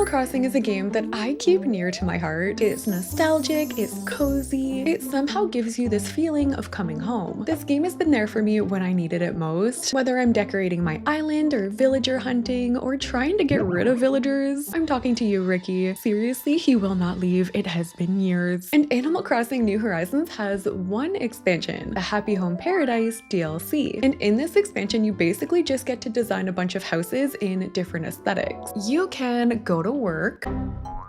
Animal Crossing is a game that I keep near to my heart. It's nostalgic, it's cozy, it somehow gives you this feeling of coming home. This game has been there for me when I needed it most, whether I'm decorating my island or villager hunting or trying to get rid of villagers. I'm talking to you, Ricky. Seriously, he will not leave. It has been years. And Animal Crossing New Horizons has one expansion, the Happy Home Paradise DLC. And in this expansion, you basically just get to design a bunch of houses in different aesthetics. You can go to work.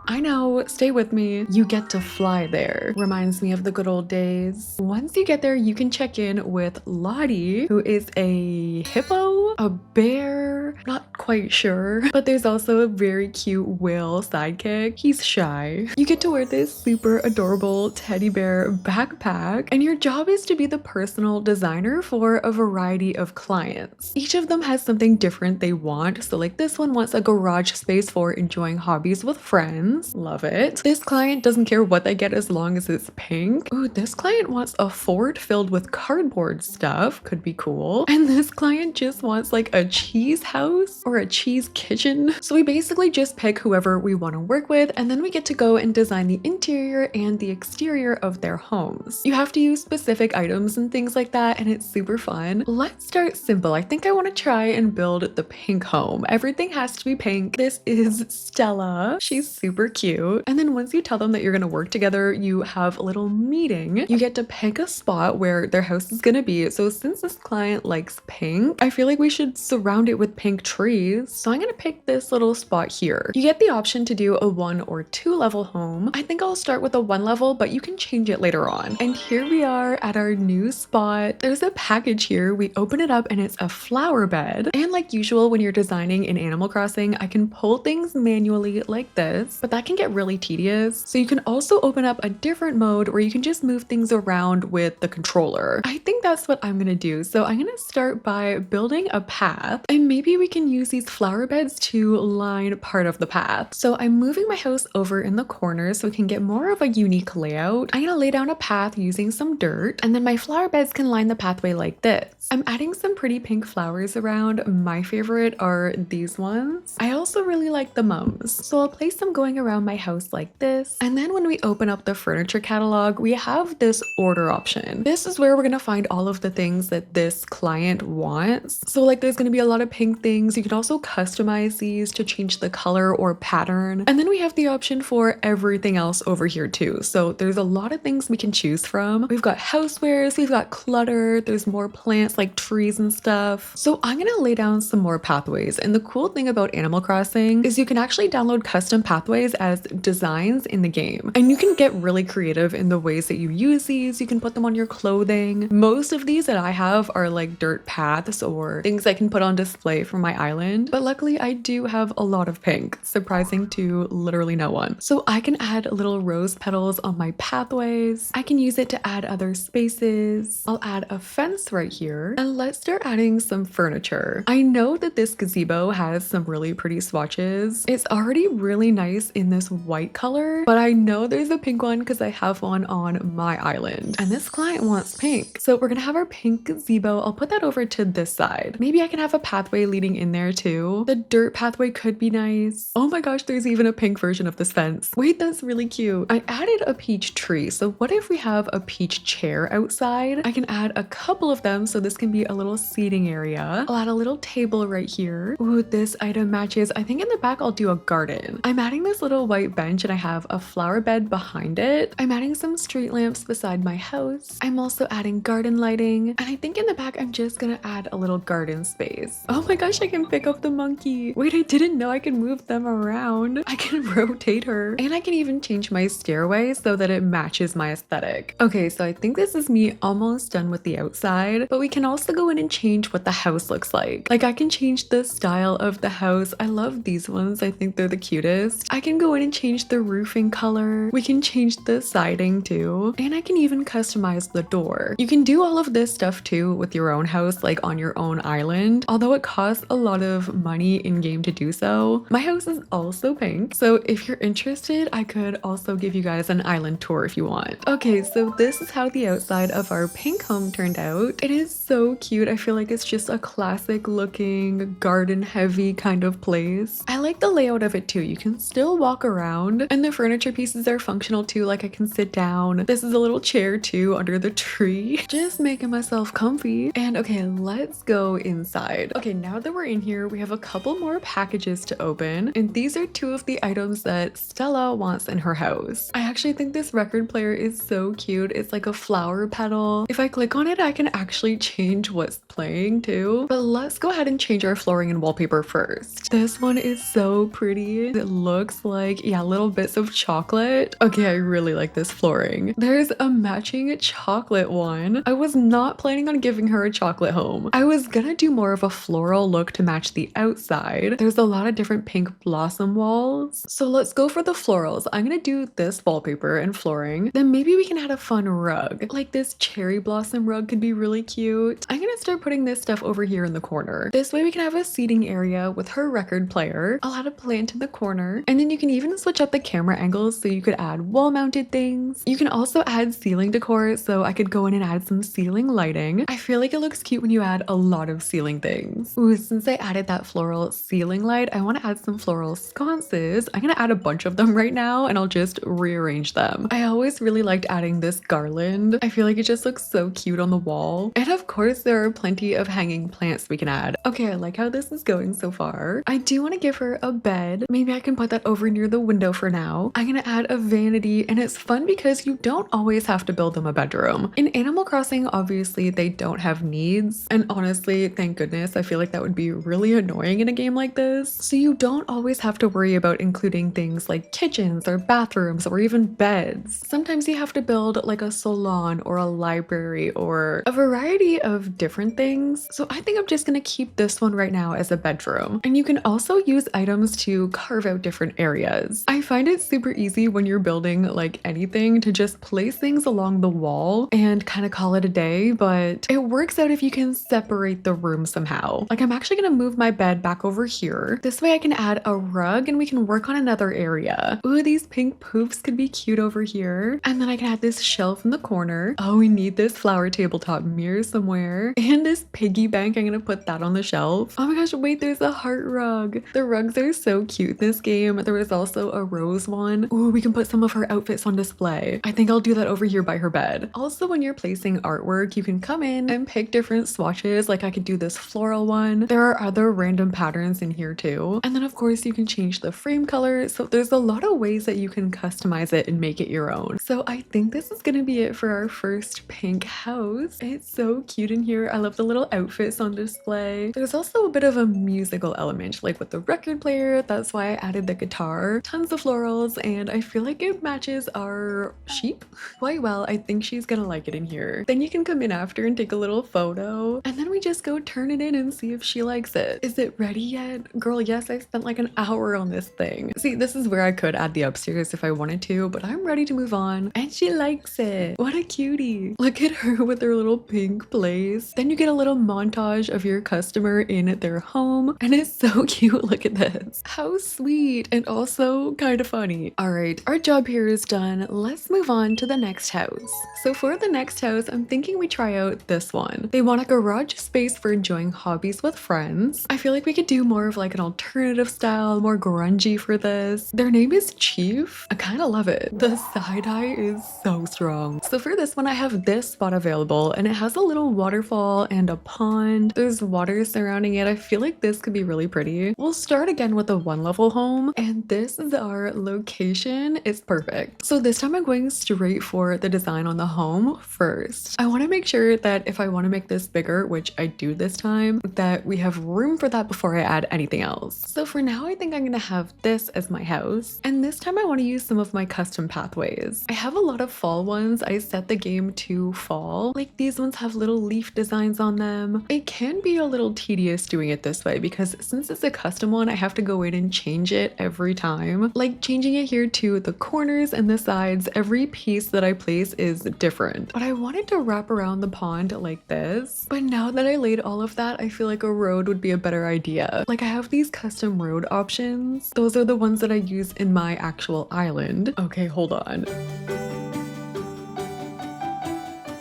I know, stay with me. You get to fly there. Reminds me of the good old days. Once you get there, you can check in with Lottie, who is a hippo, a bear, not quite sure. But there's also a very cute whale sidekick. He's shy. You get to wear this super adorable teddy bear backpack, and your job is to be the personal designer for a variety of clients. Each of them has something different they want. So like this one wants a garage space for enjoying hobbies with friends. Love it. This client doesn't care what they get as long as it's pink. Ooh, this client wants a fort filled with cardboard stuff. Could be cool. And this client just wants like a cheese house or a cheese kitchen. So we basically just pick whoever we want to work with, and then we get to go and design the interior and the exterior of their homes. You have to use specific items and things like that, and it's super fun. Let's start simple. I think I want to try and build the pink home. Everything has to be pink. This is Stella. She's super cute. And then once you tell them that you're going to work together, you have a little meeting. You get to pick a spot where their house is going to be. So since this client likes pink, I feel like we should surround it with pink trees. So I'm going to pick this little spot here. You get the option to do a 1 or 2 level home. I think I'll start with a 1 level, but you can change it later on. And here we are at our new spot. There's a package here. We open it up and it's a flower bed. And like usual, when you're designing in Animal Crossing, I can pull things manually like this, but that can get really tedious. So you can also open up a different mode where you can just move things around with the controller. I think that's what I'm gonna do. So I'm gonna start by building a path, and maybe we can use these flower beds to line part of the path. So I'm moving my house over in the corner so we can get more of a unique layout. I'm gonna lay down a path using some dirt, and then my flower beds can line the pathway like this. I'm adding some pretty pink flowers around. My favorite are these ones. I also really like the mums. So I'll place them going around my house like this. And then when we open up the furniture catalog, we have this order option. This is where we're gonna find all of the things that this client wants. So like there's gonna be a lot of pink things. You can also customize these to change the color or pattern. And then we have the option for everything else over here too. So there's a lot of things we can choose from. We've got housewares, we've got clutter, there's more plants like trees and stuff. So I'm gonna lay down some more pathways. And the cool thing about Animal Crossing is you can actually download custom pathways as designs in the game. And you can get really creative in the ways that you use these. You can put them on your clothing. Most of these that I have are like dirt paths or things I can put on display for my island. But luckily I do have a lot of pink, surprising to literally no one. So I can add little rose petals on my pathways. I can use it to add other spaces. I'll add a fence right here. And let's start adding some furniture. I know that this gazebo has some really pretty swatches. It's already really nice in this white color, but I know there's a pink one because I have one on my island. And this client wants pink. So we're gonna have our pink gazebo. I'll put that over to this side. Maybe I can have a pathway leading in there too. The dirt pathway could be nice. Oh my gosh, there's even a pink version of this fence. Wait, that's really cute. I added a peach tree. So what if we have a peach chair outside? I can add a couple of them so this can be a little seating area. I'll add a little table right here. Ooh, this item matches. I think in the back I'll do a garden. I'm adding this little white bench and I have a flower bed behind it. I'm adding some street lamps beside my house. I'm also adding garden lighting. And I think in the back I'm just gonna add a little garden space. Oh my gosh, I can pick up the monkey. Wait, I didn't know I can move them around. I can rotate her. And I can even change my stairway so that it matches my aesthetic. Okay, so I think this is me almost done with the outside, but we can also go in and change what the house looks like. Like I can change the style of the house. I love these ones. I think they're the cutest. I can can go in and change the roofing color. We can change the siding too. And I can even customize the door. You can do all of this stuff too with your own house, like on your own island, although it costs a lot of money in game to do so. My house is also pink, so if you're interested, I could also give you guys an island tour if you want. Okay, so this is how the outside of our pink home turned out. It is so cute. I feel like it's just a classic looking garden heavy kind of place. I like the layout of it too. You can still walk around and the furniture pieces are functional too, like I can sit down. This is a little chair too under the tree. Just making myself comfy. And okay, let's go inside. Okay, now that we're in here, we have a couple more packages to open, and these are two of the items that Stella wants in her house. I actually think this record player is so cute. It's like a flower petal. If I click on it, I can actually change what's playing too. But let's go ahead and change our flooring and wallpaper first. This one is so pretty. It looks like, yeah, little bits of chocolate. Okay, I really like this flooring. There's a matching chocolate one. I was not planning on giving her a chocolate home. I was gonna do more of a floral look to match the outside. There's a lot of different pink blossom walls. So let's go for the florals. I'm gonna do this wallpaper and flooring. Then maybe we can add a fun rug. Like this cherry blossom rug could be really cute. I'm gonna start putting this stuff over here in the corner. This way we can have a seating area with her record player. I'll add a plant in the corner. And then you can even switch up the camera angles so you could add wall mounted things. You can also add ceiling decor, so I could go in and add some ceiling lighting. I feel like it looks cute when you add a lot of ceiling things. Ooh, since I added that floral ceiling light, I want to add some floral sconces. I'm gonna add a bunch of them right now and I'll just rearrange them. I always really liked adding this garland. I feel like it just looks so cute on the wall. And of course, there are plenty of hanging plants we can add. Okay, I like how this is going so far. I do want to give her a bed. Maybe I can put that over near the window for now. I'm gonna add a vanity, and it's fun because you don't always have to build them a bedroom. In Animal Crossing, obviously they don't have needs, and honestly, thank goodness. I feel like that would be really annoying in a game like this. So you don't always have to worry about including things like kitchens or bathrooms or even beds. Sometimes you have to build like a salon or a library or a variety of different things. So I think I'm just gonna keep this one right now as a bedroom. And you can also use items to carve out different areas. I find it super easy when you're building like anything to just place things along the wall and kind of call it a day, but it works out if you can separate the room somehow. Like I'm actually gonna move my bed back over here. This way I can add a rug and we can work on another area. Ooh, these pink poofs could be cute over here. And then I can add this shelf in the corner. Oh, we need this flower tabletop mirror somewhere. And this piggy bank, I'm gonna put that on the shelf. Oh my gosh, wait, there's a heart rug. The rugs are so cute in this game. There was also a rose one. Ooh, we can put some of her outfits on display. I think I'll do that over here by her bed. Also, when you're placing artwork, you can come in and pick different swatches. Like I could do this floral one. There are other random patterns in here too. And then of course you can change the frame color. So there's a lot of ways that you can customize it and make it your own. So I think this is gonna be it for our first pink house. It's so cute in here. I love the little outfits on display. There's also a bit of a musical element, like with the record player. That's why I added the guitar. Tons of florals, and I feel like it matches our sheep quite well. I think she's gonna like it in here. Then you can come in after and take a little photo, and then we just go turn it in and see if she likes it. Is it ready yet? Girl, yes, I spent like an hour on this thing. See, this is where I could add the upstairs if I wanted to, but I'm ready to move on. And she likes it. What a cutie. Look at her with her little pink place. Then you get a little montage of your customer in their home, and it's so cute. Look at this. How sweet, and also kind of funny. All right, our job here is done. Let's move on to the next house. So for the next house, I'm thinking we try out this one. They want a garage space for enjoying hobbies with friends. I feel like we could do more of like an alternative style, more grungy for this. Their name is Chief. I kind of love it. The side-eye is so strong. So for this one, I have this spot available, and it has a little waterfall and a pond. There's water surrounding it. I feel like this could be really pretty. We'll start again with a one-level home, and this is our location. It's perfect. So this time I'm going straight for the design on the home first. I want to make sure that if I want to make this bigger, which I do this time, that we have room for that before I add anything else. So for now, I think I'm gonna have this as my house, and this time I want to use some of my custom pathways. I have a lot of fall ones. I set the game to fall. Like these ones have little leaf designs on them. It can be a little tedious doing it this way because since it's a custom one, I have to go in and change it every time. Like changing it here to the corners and the sides, every piece that I place is different. But I wanted to wrap around the pond like this. But now that I laid all of that, I feel like a road would be a better idea. Like I have these custom road options. Those are the ones that I use in my actual island. Okay, hold on.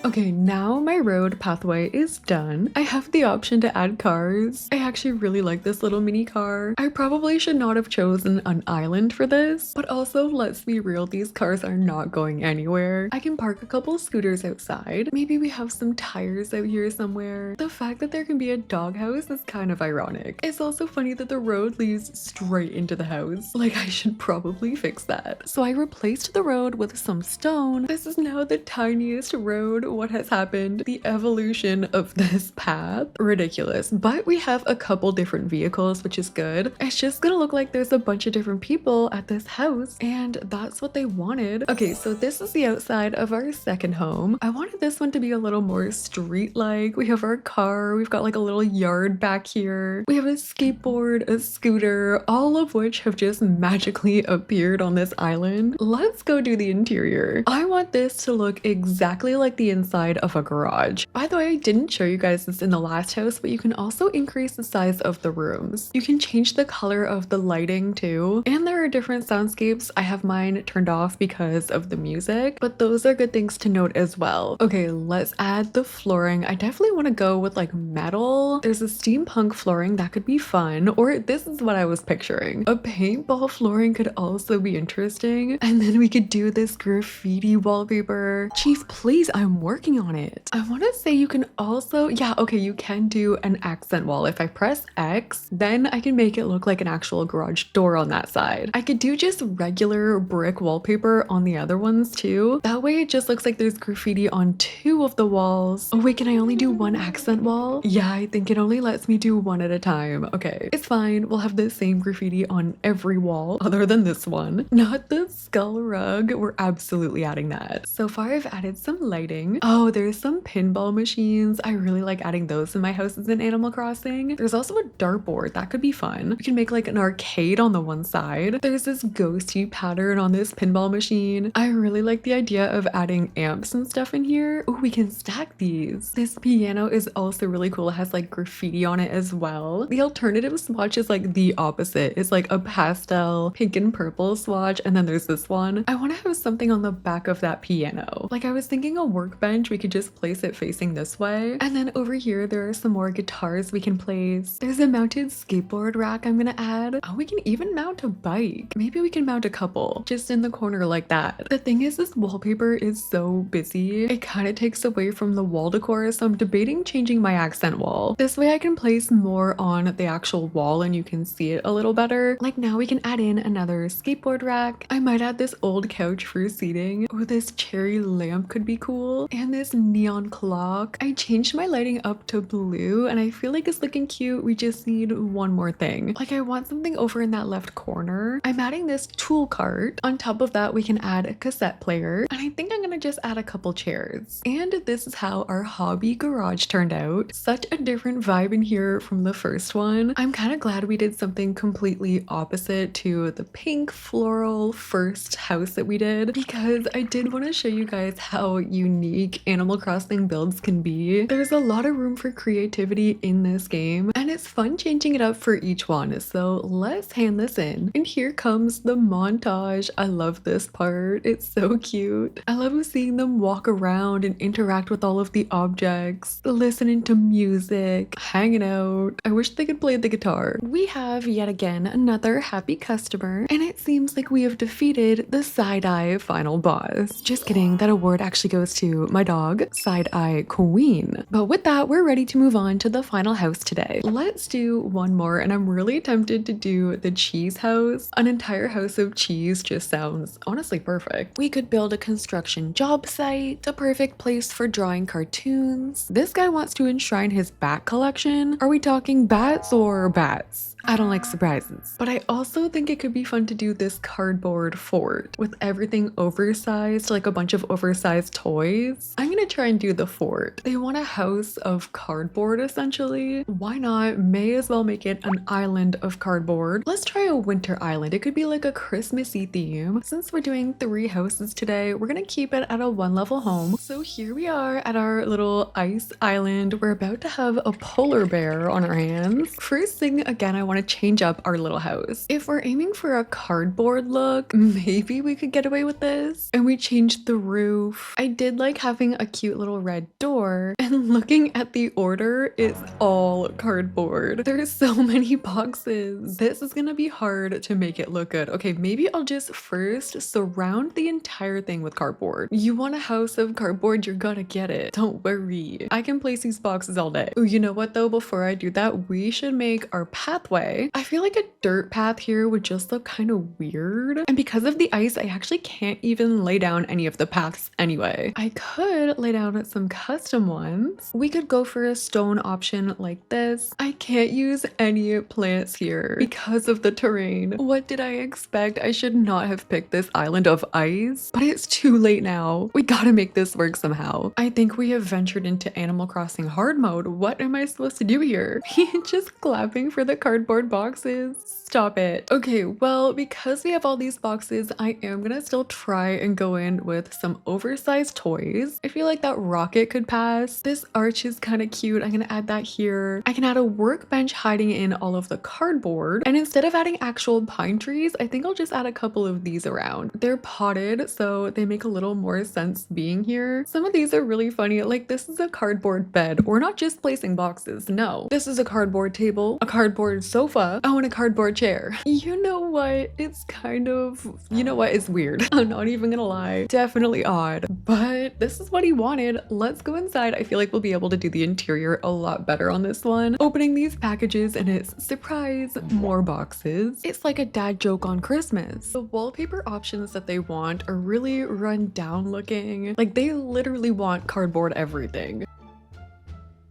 Okay, now my road pathway is done. I have the option to add cars. I actually really like this little mini car. I probably should not have chosen an island for this, but also let's be real, these cars are not going anywhere. I can park a couple scooters outside. Maybe we have some tires out here somewhere. The fact that there can be a doghouse is kind of ironic. It's also funny that the road leads straight into the house. Like I should probably fix that. So I replaced the road with some stone. This is now the tiniest road. What has happened? The evolution of this path. Ridiculous. But we have a couple different vehicles, which is good. It's just gonna look like there's a bunch of different people at this house, and that's what they wanted. Okay, so this is the outside of our second home. I wanted this one to be a little more street-like. We have our car, we've got like a little yard back here. We have a skateboard, a scooter, all of which have just magically appeared on this island. Let's go do the interior. I want this to look exactly like the inside of a garage. By the way, I didn't show you guys this in the last house, but you can also increase the size of the rooms. You can change the color of the lighting too, and there are different soundscapes. I have mine turned off because of the music, but those are good things to note as well. Okay, let's add the flooring. I definitely want to go with like metal. There's a steampunk flooring that could be fun, or this is what I was picturing. A paintball flooring could also be interesting, and then we could do this graffiti wallpaper. Chief, please, I'm working on it. I want to say you can also, yeah, okay, you can do an accent wall. If I press X, then I can make it look like an actual garage door on that side. I could do just regular brick wallpaper on the other ones too. That way it just looks like there's graffiti on two of the walls. Oh wait, can I only do one accent wall? Yeah, I think it only lets me do one at a time. Okay, it's fine. We'll have the same graffiti on every wall other than this one. Not the skull rug. We're absolutely adding that. So far I've added some lighting. Oh, there's some pinball machines. I really like adding those in my houses in Animal Crossing. There's also a dartboard. That could be fun. We can make like an arcade on the one side. There's this ghosty pattern on this pinball machine. I really like the idea of adding amps and stuff in here. Oh, we can stack these. This piano is also really cool. It has like graffiti on it as well. The alternative swatch is like the opposite. It's like a pastel pink and purple swatch, and then there's this one. I want to have something on the back of that piano. Like I was thinking a workbench, we could just place it facing this way. And then over here, there are some more guitars we can place. There's a mounted skateboard rack I'm gonna add. Oh, we can even mount a bike. Maybe we can mount a couple just in the corner like that. The thing is, this wallpaper is so busy. It kind of takes away from the wall decor, so I'm debating changing my accent wall. This way I can place more on the actual wall and you can see it a little better. Like now we can add in another skateboard rack. I might add this old couch for seating. Oh, this cherry lamp could be cool. And this neon clock. I changed my lighting up to blue and I feel like it's looking cute. We just need one more thing. Like I want something over in that left corner. I'm adding this tool cart. On top of that, we can add a cassette player. And I think I'm gonna just add a couple chairs. And this is how our hobby garage turned out. Such a different vibe in here from the first one. I'm kind of glad we did something completely opposite to the pink floral first house that we did, because I did want to show you guys how unique Animal Crossing builds can be. There's a lot of room for creativity in this game, and it's fun changing it up for each one. So let's hand this in. And here comes the montage. I love this part. It's so cute. I love seeing them walk around and interact with all of the objects, listening to music, hanging out. I wish they could play the guitar. We have yet again another happy customer, and it seems like we have defeated the Side-Eye final boss. Just kidding, that award actually goes to my dog, Side-Eye Queen. But with that, we're ready to move on to the final house today. Let's do one more, and I'm really tempted to do the cheese house. An entire house of cheese just sounds honestly perfect. We could build a construction job site, a perfect place for drawing cartoons. This guy wants to enshrine his bat collection. Are we talking bats or bats? I don't like surprises. But I also think it could be fun to do this cardboard fort with everything oversized, like a bunch of oversized toys. I'm gonna try and do the fort. They want a house of cardboard essentially. Why not what? May as well make it an island of cardboard. Let's try a winter island. It could be like a Christmassy theme. Since we're doing 3 houses today, we're gonna keep it at a 1-level home. So here we are at our little ice island. We're about to have a polar bear on our hands. First thing, again, I want to change up our little house. If we're aiming for a cardboard look, maybe we could get away with this. And we changed the roof. I did like having a cute little red door, and looking at the order, it's all cardboard. There's so many boxes. This is gonna be hard to make it look good. Okay, maybe I'll just first surround the entire thing with cardboard. You want a house of cardboard, you're gonna get it. Don't worry. I can place these boxes all day. Oh, you know what though? Before I do that, we should make our pathway. I feel like a dirt path here would just look kind of weird. And because of the ice, I actually can't even lay down any of the paths anyway. I could lay down some custom ones. We could go for a stone option like this. I can't use any plants here because of the terrain. What did I expect? I should not have picked this island of ice, but it's too late now. We gotta make this work somehow. I think we have ventured into Animal Crossing hard mode. What am I supposed to do here? Just clapping for the cardboard boxes. Stop it. Okay, well, because we have all these boxes, I am gonna still try and go in with some oversized toys. I feel like that rocket could pass. This arch is kind of cute. I'm gonna add that here. I can add a workbench hiding in all of the cardboard. And instead of adding actual pine trees, I think I'll just add a couple of these around. They're potted, so they make a little more sense being here. Some of these are really funny. Like, this is a cardboard bed. We're not just placing boxes. No, this is a cardboard table, a cardboard sofa, oh, and a cardboard chair. You know what? It's kind of, you know what? It's weird. I'm not even gonna lie. Definitely odd, but this is what he wanted. Let's go inside. I feel like we'll be able to do the interior a lot better on this one. Opening these packages and it's surprise, more boxes. It's like a dad joke on Christmas. The wallpaper options that they want are really run down looking. Like, they literally want cardboard everything.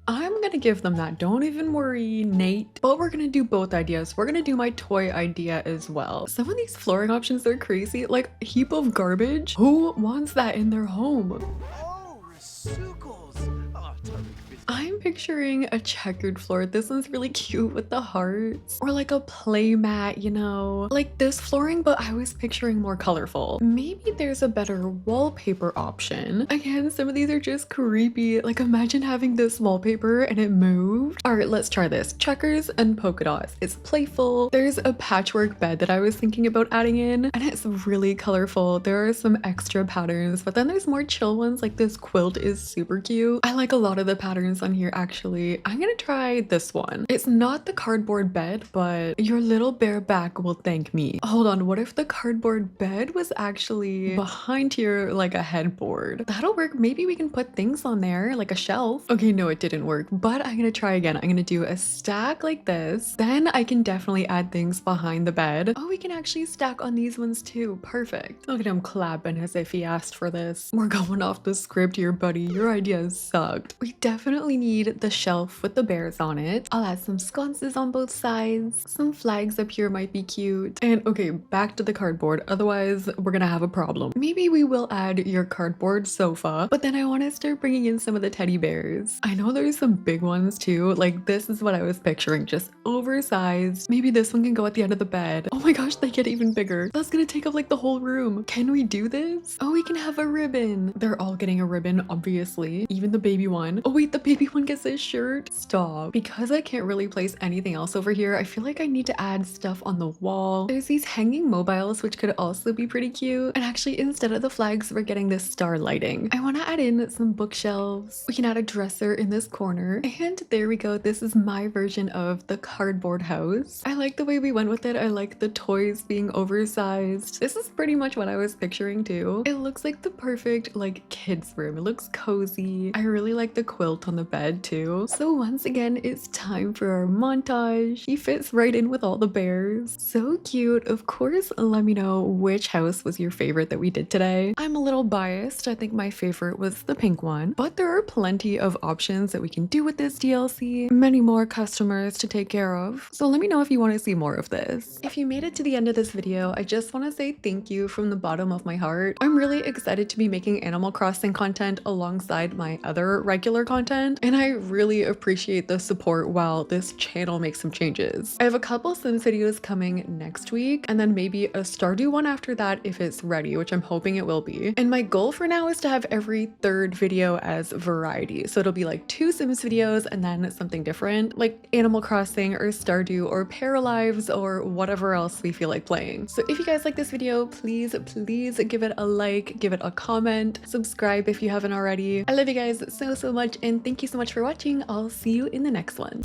I'm gonna give them that. Don't even worry, Nate. But we're gonna do both ideas. We're gonna do my toy idea as well. Some of these flooring options are crazy. Like, a heap of garbage. Who wants that in their home? Oh, resucles. Oh, totally fit. I'm picturing a checkered floor. This one's really cute with the hearts. Or like a play mat, you know? Like this flooring, but I was picturing more colorful. Maybe there's a better wallpaper option. Again, some of these are just creepy. Like, imagine having this wallpaper and it moved. All right, let's try this. Checkers and polka dots. It's playful. There's a patchwork bed that I was thinking about adding in, and it's really colorful. There are some extra patterns, but then there's more chill ones. Like, this quilt is super cute. I like a lot of the patterns on here actually. I'm gonna try this one. It's not the cardboard bed, but your little bare back will thank me. Hold on, what if the cardboard bed was actually behind here like a headboard? That'll work. Maybe we can put things on there like a shelf. Okay, no, it didn't work, but I'm gonna try again. I'm gonna do a stack like this. Then I can definitely add things behind the bed. Oh, we can actually stack on these ones too. Perfect. Look at him clapping as if he asked for this. We're going off the script here, buddy. Your ideas sucked. We definitely need the shelf with the bears on it. I'll add some sconces on both sides. Some flags up here might be cute. And okay, back to the cardboard. Otherwise, we're gonna have a problem. Maybe we will add your cardboard sofa, but then I want to start bringing in some of the teddy bears. I know there's some big ones too. Like, this is what I was picturing, just oversized. Maybe this one can go at the end of the bed. Oh my gosh, they get even bigger. That's gonna take up like the whole room. Can we do this? Oh, we can have a ribbon. They're all getting a ribbon, obviously. Even the baby one. Oh wait, the baby one gets a shirt. Stop. Because I can't really place anything else over here, I feel like I need to add stuff on the wall. There's these hanging mobiles, which could also be pretty cute. And actually, instead of the flags, we're getting this star lighting. I want to add in some bookshelves. We can add a dresser in this corner. And there we go. This is my version of the cardboard house. I like the way we went with it. I like the toys being oversized. This is pretty much what I was picturing too. It looks like the perfect like kids room. It looks cozy. I really like the quilt on the bed too. So once again, it's time for our montage. He fits right in with all the bears. So cute. Of course, let me know which house was your favorite that we did today. I'm a little biased. I think my favorite was the pink one, but there are plenty of options that we can do with this DLC. Many more customers to take care of. So let me know if you want to see more of this. If you made it to the end of this video, I just want to say thank you from the bottom of my heart. I'm really excited to be making Animal Crossing content alongside my other regular content. content, and I really appreciate the support while this channel makes some changes. I have a couple Sims videos coming next week, and then maybe a Stardew one after that if it's ready, which I'm hoping it will be. And my goal for now is to have every third video as variety. So it'll be like 2 Sims videos and then something different, like Animal Crossing or Stardew or Paralives or whatever else we feel like playing. So if you guys like this video, please give it a like, give it a comment, subscribe if you haven't already. I love you guys so much, and thank you so much for watching. I'll see you in the next one.